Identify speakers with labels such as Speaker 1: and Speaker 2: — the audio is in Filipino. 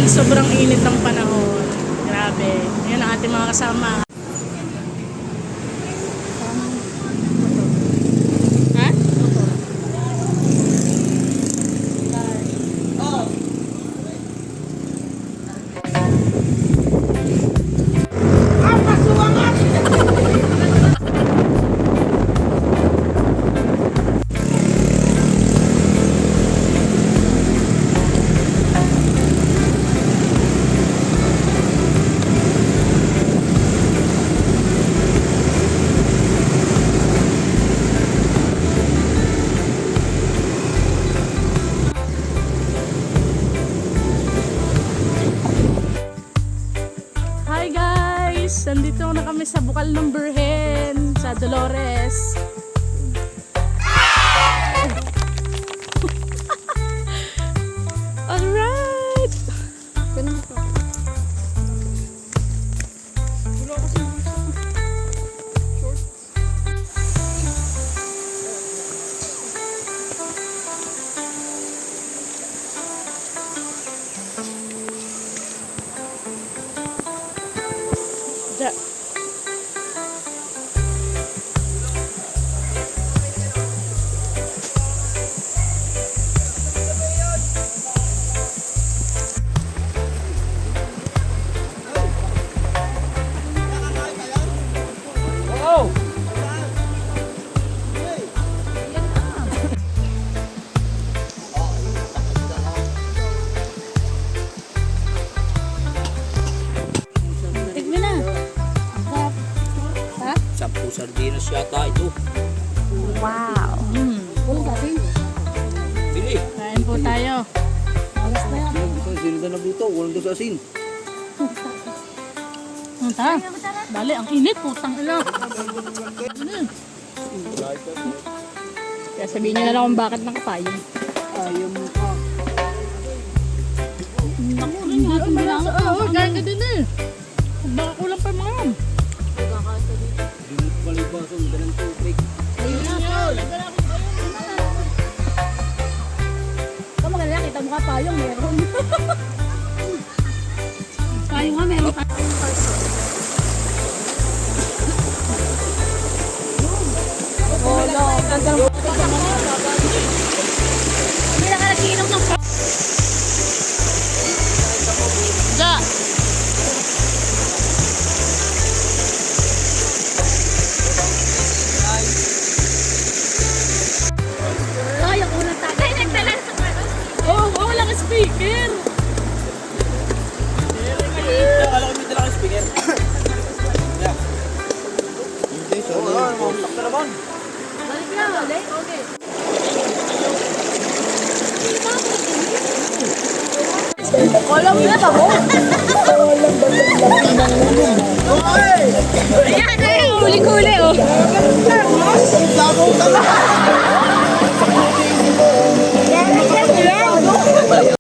Speaker 1: dahil sobrang init ng panahon. Grabe. Yan ang ating mga kasama. Ha? Hi guys! Nandito na kami sa Bukal ng Birhen sa Dolores. Alright! Ja. Tignan na. Ha?
Speaker 2: 10 sardinas yata ito.
Speaker 1: Wow.
Speaker 2: Bili.
Speaker 1: Kain po tayo.
Speaker 2: Sino na buto? Walang doon sa asin.
Speaker 1: Ta. Dali, ang init, putang ina. Kaya sabihin niyo na lang kung bakit nakapayong.
Speaker 2: Ayaw mo pa.
Speaker 1: Ako rin nga, tumilangan ka. Oo, gaya ka din eh. Baka kulang pa mga.
Speaker 2: Dinit palibason, ganang tubig.
Speaker 1: Ayun na yun. Ikaw maganda, kita mo ka payong, meron. Payong nga, meron ka. Wala, ganda mo. Hindi na ka nagiinom ng Ja. Ay, ako na tagay. Nagdala sa kano? Oo, walang speaker.
Speaker 2: Akala ko may dala kang speaker. Hindi, sorry. Mamuntak na naman.
Speaker 1: Balik na, balik. Okay. Walang na ba mo? Ayan, ayan. Huli-huli, oh.